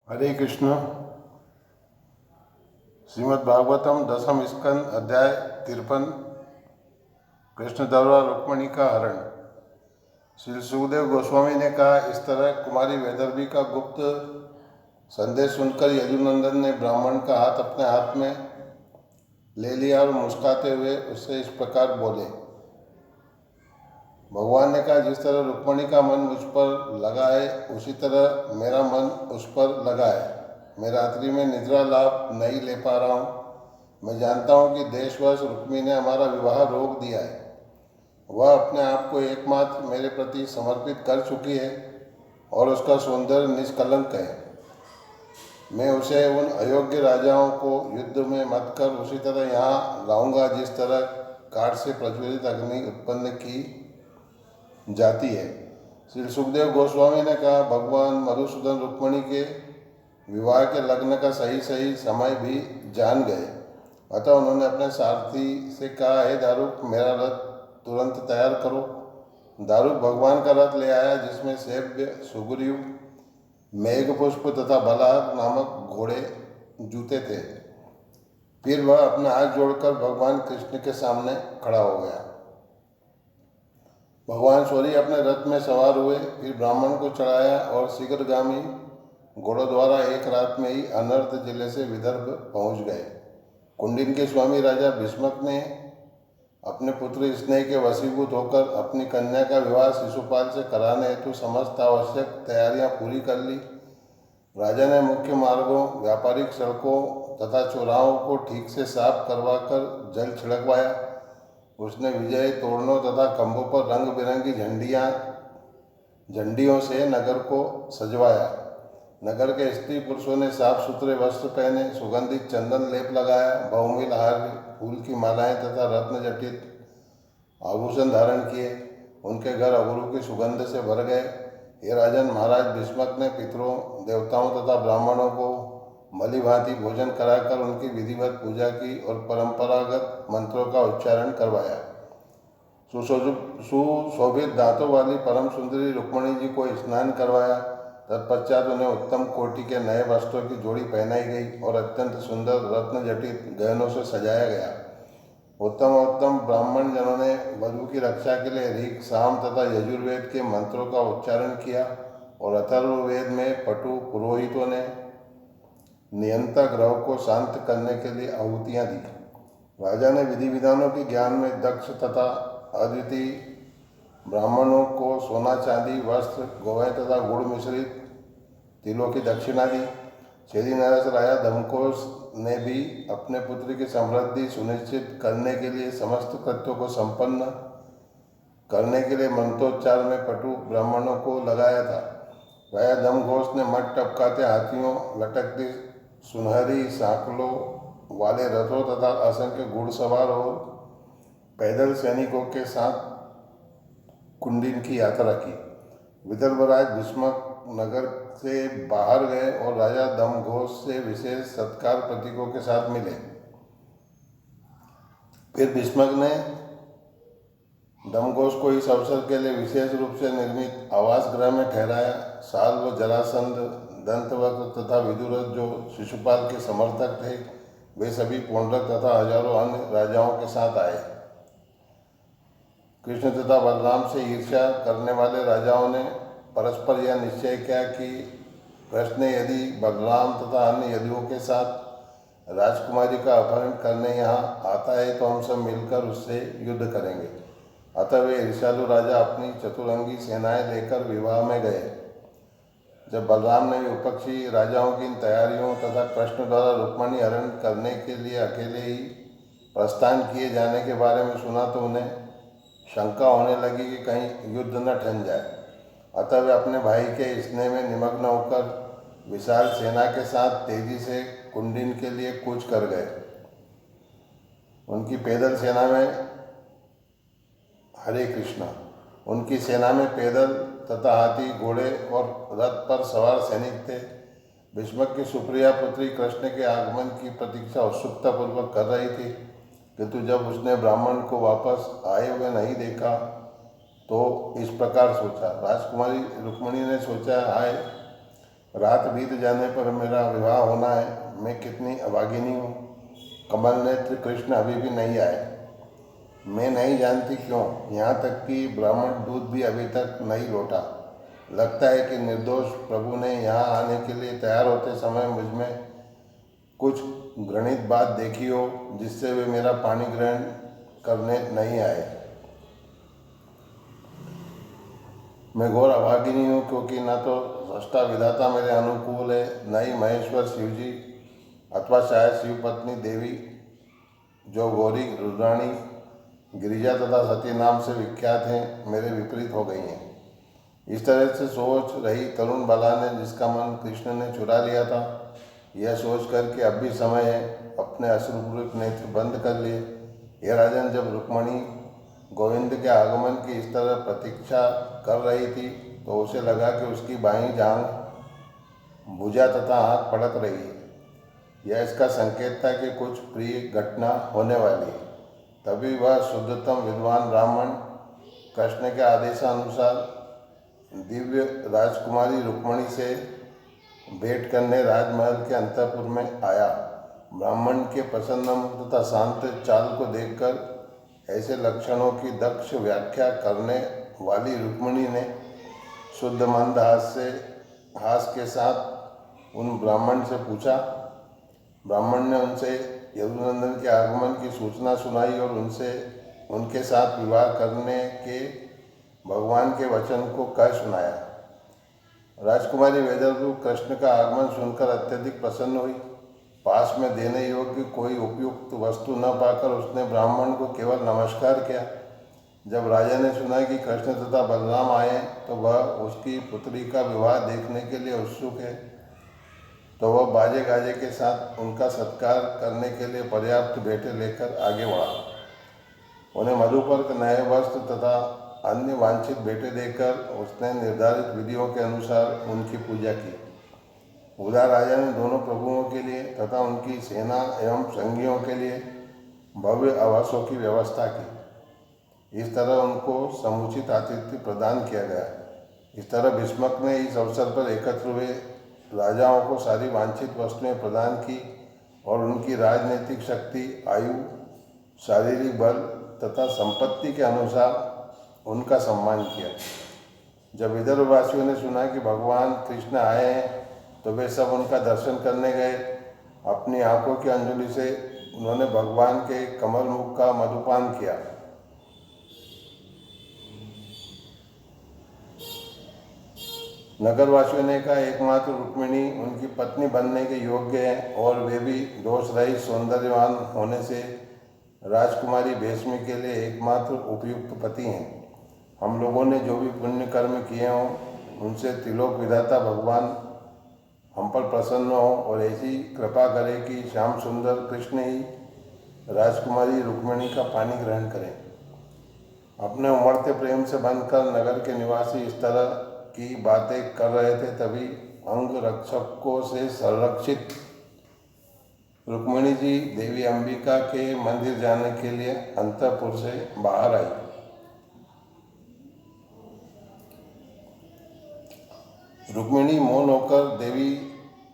हरे कृष्ण। श्रीमद् भागवतम दसम स्कंद अध्याय 53। कृष्ण द्वारा रुक्मणी का हरण। श्री सुखदेव गोस्वामी ने कहा, इस तरह कुमारी वैदर्भी का गुप्त संदेश सुनकर यदुनंदन ने ब्राह्मण का हाथ अपने हाथ में ले लिया और मुस्कुराते हुए उससे इस प्रकार बोले। भगवान ने कहा, जिस तरह रुक्मणी का मन मुझ पर लगा है उसी तरह मेरा मन उस पर लगा है। मैं रात्रि में निद्रा लाभ नहीं ले पा रहा हूँ। मैं जानता हूँ कि देशवश रुक्मी ने हमारा विवाह रोक दिया है। वह अपने आप को एकमात्र मेरे प्रति समर्पित कर चुकी है और उसका सौंदर्य निष्कलंक है। मैं उसे उन अयोग्य राजाओं को युद्ध में मत कर उसी तरह यहाँ लाऊंगा जिस तरह काठ से प्रज्वलित अग्नि उत्पन्न की जाती है। श्री सुखदेव गोस्वामी ने कहा, भगवान मधुसूदन रुक्मणी के विवाह के लग्न का सही सही समय भी जान गए। अतः उन्होंने अपने सारथी से कहा, हे दारुक, मेरा रथ तुरंत तैयार करो। दारुक भगवान का रथ ले आया, जिसमें सेव्य, सुग्रीव, मेघपुष्प तथा बलाहक नामक घोड़े जूते थे। फिर वह अपना हाथ जोड़कर भगवान कृष्ण के सामने खड़ा हो गया। भगवान सूर्य अपने रथ में सवार हुए, फिर ब्राह्मण को चढ़ाया और शीघ्रगामी घोड़ों द्वारा एक रात में ही अनर्थ जिले से विदर्भ पहुंच गए। कुंडिन के स्वामी राजा भीष्मक ने अपने पुत्र स्नेह के वशीभूत होकर अपनी कन्या का विवाह शिशुपाल से कराने हेतु समस्त आवश्यक तैयारियां पूरी कर ली। राजा ने मुख्य मार्गों, व्यापारिक सड़कों तथा चौराहों को ठीक से साफ करवाकर जल छिड़कवाया। उसने विजय तोरणों तथा खंभों पर रंग बिरंगी झंडियों से नगर को सजवाया। नगर के स्त्री पुरुषों ने साफ सुथरे वस्त्र पहने, सुगंधित चंदन लेप लगाया, बहुमिल हार, फूल की मालाएं तथा रत्न जटित आभूषण धारण किए। उनके घर अगरू की सुगंध से भर गए। हे राजन, महाराज भीष्मक ने पितरों, देवताओं तथा ब्राह्मणों को भली भांति भोजन कराकर उनकी विधिवत पूजा की और परंपरागत मंत्रों का उच्चारण करवाया। सुशोभित दांतों वाली परम सुंदरी रुक्मणी जी को स्नान करवाया। तत्पश्चात उन्हें उत्तम कोटि के नए वस्त्रों की जोड़ी पहनाई गई और अत्यंत सुंदर रत्न जटित गहनों से सजाया गया। उत्तम ब्राह्मण जनों ने वधु की रक्षा के लिए ऋग, साम तथा यजुर्वेद के मंत्रों का उच्चारण किया और अथर्ववेद में पटु पुरोहितों ने नियंता ग्रह को शांत करने के लिए आहुतियाँ दी। राजा ने विधि विधानों के ज्ञान में दक्ष तथा अद्वितीय ब्राह्मणों को सोना, चांदी, वस्त्र, गौएं तथा गुड़ मिश्रित तिलों की दक्षिणा दी। छेदी नरस राजा धमकोश ने भी अपने पुत्र की समृद्धि सुनिश्चित करने के लिए समस्त कृत्यों को संपन्न करने के लिए मंत्रोच्चार में पटु ब्राह्मणों को लगाया था। राजा धमघोष ने मठ टपकाते हाथियों, लटकती सुनहरी सांकलों वाले रथों तथा असंख्य घुड़सवार और पैदल सैनिकों के साथ कुंडिन की यात्रा की। विदर्भराज भीष्मक नगर से बाहर गए और राजा दमघोष से विशेष सत्कार प्रतीकों के साथ मिले। फिर भीष्मक ने दमघोष को इस अवसर के लिए विशेष रूप से निर्मित आवास गृह में ठहराया। साल्व, जरासंध, दंतवक्र तथा विदुरथ, जो शिशुपाल के समर्थक थे, वे सभी पौंड्रक तथा हजारों अन्य राजाओं के साथ आए। कृष्ण तथा बलराम से ईर्ष्या करने वाले राजाओं ने परस्पर यह निश्चय किया कि कृष्ण यदि बलराम तथा अन्य यदुओं के साथ राजकुमारी का अपहरण करने यहाँ आता है तो हम सब मिलकर उससे युद्ध करेंगे। अतः वे ईर्ष्यालु राजा अपनी चतुरंगी सेनाएं लेकर विवाह में गए। जब बलराम ने विपक्षी राजाओं की इन तैयारियों तथा कृष्ण द्वारा रुक्मणी हरण करने के लिए अकेले ही प्रस्थान किए जाने के बारे में सुना तो उन्हें शंका होने लगी कि कहीं युद्ध न ठन जाए। अतः वे अपने भाई के स्नेह में निमग्न होकर विशाल सेना के साथ तेजी से कुंडिन के लिए कूच कर गए। उनकी पैदल सेना में हरे कृष्णा उनकी सेना में पैदल तथा हाथी, घोड़े और रथ पर सवार सैनिक थे। भीष्मक की सुप्रिया पुत्री कृष्ण के आगमन की प्रतीक्षा उत्सुकतापूर्वक कर रही थी, किंतु जब उसने ब्राह्मण को वापस आए हुए नहीं देखा तो इस प्रकार सोचा। राजकुमारी रुक्मिणी ने सोचा, हाय, रात बीत जाने पर मेरा विवाह होना है। मैं कितनी अभागिनी हूँ। कमल नेत्र कृष्ण अभी भी नहीं आए। मैं नहीं जानती क्यों, यहाँ तक कि ब्राह्मण दूध भी अभी तक नहीं लौटा। लगता है कि निर्दोष प्रभु ने यहाँ आने के लिए तैयार होते समय मुझ में कुछ घृणित बात देखी हो, जिससे वे मेरा पानी ग्रहण करने नहीं आए। मैं घोर अभागिनी हूँ, क्योंकि न तो सृष्टा विधाता मेरे अनुकूल है, न ही महेश्वर शिवजी अथवा शायद शिव पत्नी देवी, जो गौरी, रुद्राणी, गिरिजा तथा सती नाम से विख्यात हैं, मेरे विपरीत हो गई हैं। इस तरह से सोच रही तरुण बाला ने, जिसका मन कृष्ण ने चुरा लिया था, यह सोच कर कि अब भी समय है, अपने अश्रुपूरित नेत्र बंद कर लिए। हे राजन, जब रुक्मणी गोविंद के आगमन की इस तरह प्रतीक्षा कर रही थी, तो उसे लगा कि उसकी बाईं जांघ, भुजा तथा आँख फड़क रही है। यह इसका संकेत था कि कुछ प्रिय घटना होने वाली है। तभी वह शुद्धतम विद्वान ब्राह्मण कृष्ण के आदेशानुसार दिव्य राजकुमारी रुक्मणी से भेंट करने राजमहल के अंतःपुर में आया। ब्राह्मण के प्रसन्न मुख तथा शांत चाल को देखकर ऐसे लक्षणों की दक्ष व्याख्या करने वाली रुक्मणी ने शुद्ध मंद हास के साथ उन ब्राह्मण से पूछा। ब्राह्मण ने उनसे यदुनंदन के आगमन की सूचना सुनाई और उनके साथ विवाह करने के भगवान के वचन को कह सुनाया। राजकुमारी वेदवती कृष्ण का आगमन सुनकर अत्यधिक प्रसन्न हुई। पास में देने योग्य कोई उपयुक्त वस्तु न पाकर उसने ब्राह्मण को केवल नमस्कार किया। जब राजा ने सुना कि कृष्ण तथा बलराम आए, तो वह उसकी पुत्री का विवाह देखने के लिए उत्सुक है, तो वह बाजे गाजे के साथ उनका सत्कार करने के लिए पर्याप्त भेंटें लेकर आगे बढ़ा। उन्हें मधुपर्क, नए वस्त्र तथा अन्य वांछित भेंटें देकर उसने निर्धारित विधियों के अनुसार उनकी पूजा की। उदार राजा ने दोनों प्रभुओं के लिए तथा उनकी सेना एवं संगियों के लिए भव्य आवासों की व्यवस्था की। इस तरह उनको समुचित आतिथ्य प्रदान किया गया। इस तरह भीष्मक ने इस अवसर पर एकत्र हुए राजाओं को सारी वांछित वस्तुएं प्रदान की और उनकी राजनीतिक शक्ति, आयु, शारीरिक बल तथा संपत्ति के अनुसार उनका सम्मान किया। जब विदर्भवासियों ने सुना कि भगवान कृष्ण आए हैं, तो वे सब उनका दर्शन करने गए। अपनी आंखों की अंजलि से उन्होंने भगवान के कमल मुख का मधुपान किया। नगरवासियों ने कहा, एकमात्र रुक्मिणी उनकी पत्नी बनने के योग्य है और वे भी दोष रहित सौंदर्यवान होने से राजकुमारी भीष्म के लिए एकमात्र उपयुक्त पति हैं। हम लोगों ने जो भी पुण्य कर्म किए हों, उनसे त्रिलोक विधाता भगवान हम पर प्रसन्न हो और ऐसी कृपा करे कि श्याम सुंदर कृष्ण ही राजकुमारी रुक्मिणी का पानी ग्रहण करें। अपने उमड़ते प्रेम से बंधकर नगर के निवासी इस तरह की बातें कर रहे थे, तभी अंगरक्षकों से संरक्षित रुक्मिणी जी देवी अंबिका के मंदिर जाने के लिए अंतःपुर से बाहर आई। रुक्मिणी मौन होकर देवी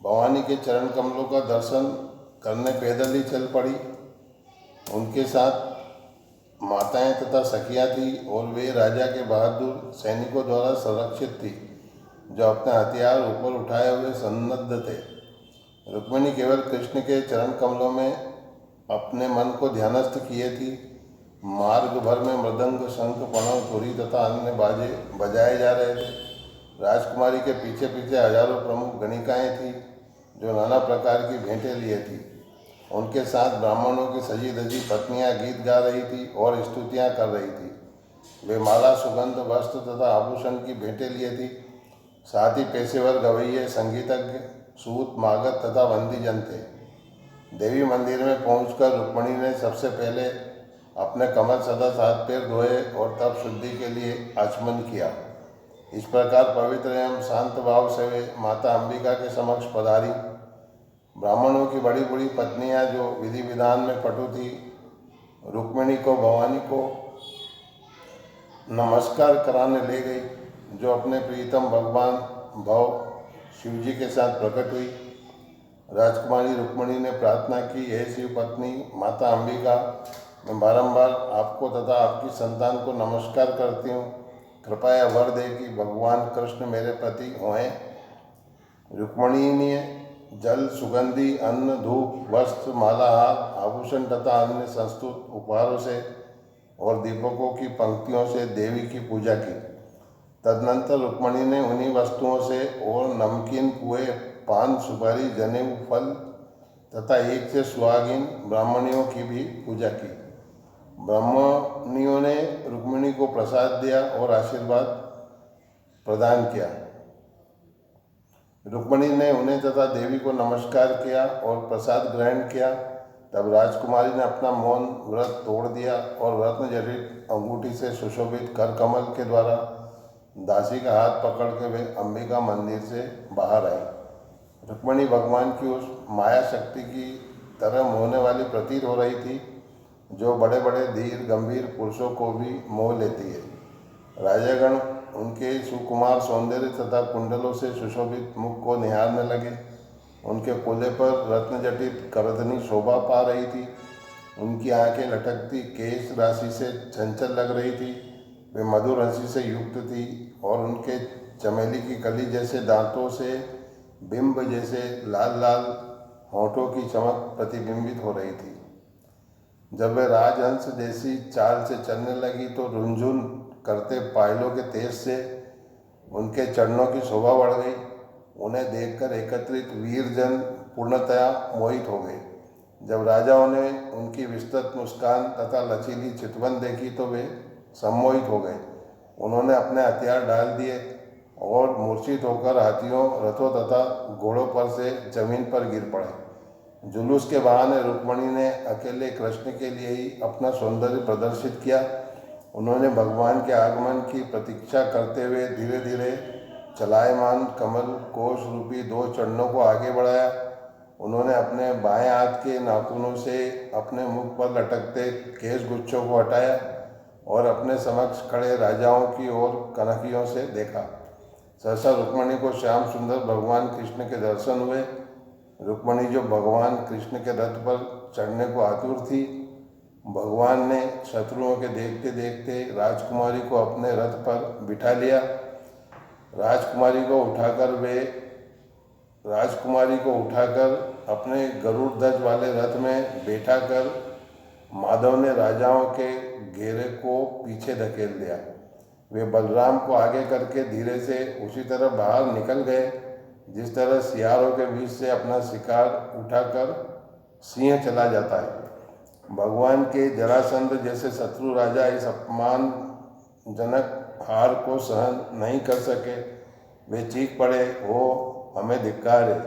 भवानी के चरण कमलों का दर्शन करने पैदल ही चल पड़ी। उनके साथ माताएं तथा सखियां थी और वे राजा के बहादुर सैनिकों द्वारा संरक्षित थी, जो अपने हथियार ऊपर उठाए हुए सन्नद्ध थे। रुक्मिणी केवल कृष्ण के चरण कमलों में अपने मन को ध्यानस्थ किए थी। मार्ग भर में मृदंग, शंख, पणव, तुरी तथा अन्य बाजे बजाए जा रहे थे। राजकुमारी के पीछे पीछे हजारों प्रमुख गणिकाएं थीं, जो नाना प्रकार की भेंटें लिए थी। उनके साथ ब्राह्मणों की सजी धजी पत्नियां गीत गा रही थी और स्तुतियां कर रही थी। वे माला, सुगंध, वस्त्र तथा आभूषण की भेंटें लिए थी। साथ ही पेशेवर गवैये, संगीतज्ञ, सूत, मागध तथा बंदीजन थे। देवी मंदिर में पहुंचकर रुक्मिणी ने सबसे पहले अपने कमल सदृश हाथ पैर धोए और तब शुद्धि के लिए आचमन किया। इस प्रकार पवित्र एवं शांत भाव से वे माता अंबिका के समक्ष पधारी। ब्राह्मणों की बड़ी बड़ी पत्नियां, जो विधि विधान में पटु थी, रुक्मिणी को भवानी को नमस्कार कराने ले गई, जो अपने प्रियतम भगवान भव शिवजी के साथ प्रकट हुई। राजकुमारी रुक्मिणी ने प्रार्थना की, हे शिव पत्नी माता अंबिका, मैं बारंबार आपको तथा आपकी संतान को नमस्कार करती हूँ। कृपया वर दे कि भगवान कृष्ण मेरे पति होएं। रुक्मिणी ने जल, सुगंधी, अन्न, धूप, वस्त्र, मालाहार, आभूषण तथा अन्य संस्तुत उपहारों से और दीपकों की पंक्तियों से देवी की पूजा की। तदनंतर रुक्मिणी ने उन्हीं वस्तुओं से और नमकीन, पुए, पान, सुपारी, जनेऊ, फल तथा एक से सुहागिन ब्राह्मणियों की भी पूजा की। ब्राह्मणियों ने रुक्मिणी को प्रसाद दिया और आशीर्वाद प्रदान किया। रुक्मिणी ने उन्हें तथा देवी को नमस्कार किया और प्रसाद ग्रहण किया। तब राजकुमारी ने अपना मौन व्रत तोड़ दिया और रत्नजटित अंगूठी से सुशोभित कर कमल के द्वारा दासी का हाथ पकड़ के वे अंबिका मंदिर से बाहर आई। रुक्मिणी भगवान की उस माया शक्ति की तरह मोहने वाली प्रतीत हो रही थी जो बड़े बड़े धीर गंभीर पुरुषों को भी मोह लेती है। राजागण उनके सुकुमार सौंदर्य तथा कुंडलों से सुशोभित मुख को निहारने लगे। उनके कोले पर रत्नजटित करधनी शोभा पा रही थी। उनकी आंखें लटकती केश राशि से चंचल लग रही थी। वे मधुर हंसी से युक्त थी और उनके चमेली की कली जैसे दांतों से बिंब जैसे लाल लाल होठों की चमक प्रतिबिंबित हो रही थी। जब वे राजहंस जैसी चाल से चलने लगी तो रुंझुन करते पायलों के तेज से उनके चरणों की शोभा बढ़ गई। उन्हें देखकर एकत्रित वीरजन पूर्णतया मोहित हो गए। जब राजाओं ने उनकी विस्तृत मुस्कान तथा लचीली चितवन देखी तो वे सम्मोहित हो गए। उन्होंने अपने हथियार डाल दिए और मूर्छित होकर हाथियों, रथों तथा घोड़ों पर से जमीन पर गिर पड़े। जुलूस के बहाने रुक्मिणी ने अकेले कृष्ण के लिए ही अपना सौंदर्य प्रदर्शित किया। उन्होंने भगवान के आगमन की प्रतीक्षा करते हुए धीरे धीरे चलायमान कमल कोश रूपी 2 चरणों को आगे बढ़ाया। उन्होंने अपने बाएं हाथ के नाखूनों से अपने मुख पर लटकते केश गुच्छों को हटाया और अपने समक्ष खड़े राजाओं की ओर कनखियों से देखा। सहसा रुक्मिणी को श्याम सुंदर भगवान कृष्ण के दर्शन हुए। रुक्मिणी जो भगवान कृष्ण के रथ पर चढ़ने को आतुर थी, भगवान ने शत्रुओं के देखते देखते राजकुमारी को अपने रथ पर बिठा लिया। राजकुमारी को उठाकर अपने गरुड़ ध्वज वाले रथ में बैठा कर माधव ने राजाओं के घेरे को पीछे धकेल दिया। वे बलराम को आगे करके धीरे से उसी तरह बाहर निकल गए जिस तरह सियारों के बीच से अपना शिकार उठाकर सिंह चला जाता है। भगवान के जरासंध जैसे शत्रु राजा इस अपमानजनक हार को सहन नहीं कर सके। वे चीख पड़े, हो हमें धिक्कार है।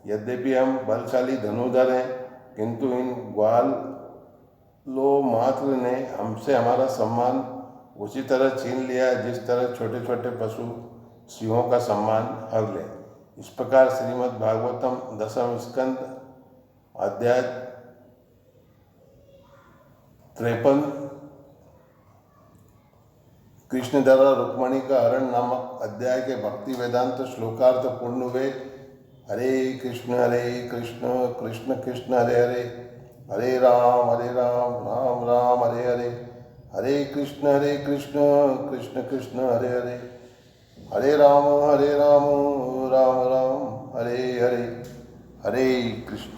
यद्यपि हम बलशाली धनुधर हैं, किंतु इन ग्वालों मात्र ने हमसे हमारा सम्मान उसी तरह छीन लिया जिस तरह छोटे छोटे पशु सिंहों का सम्मान हर ले। इस प्रकार श्रीमद् भागवतम 10वें स्कंद अध्याय 53 कृष्ण द्वारा रुक्मिणी का हरण नामक अध्याय के भक्ति वेदांत श्लोकार्थ पूर्ण हुए। हरे कृष्ण कृष्ण कृष्ण हरे हरे, हरे राम राम राम हरे हरे, हरे कृष्ण कृष्ण कृष्ण हरे हरे, हरे राम राम राम हरे हरे, हरे कृष्ण।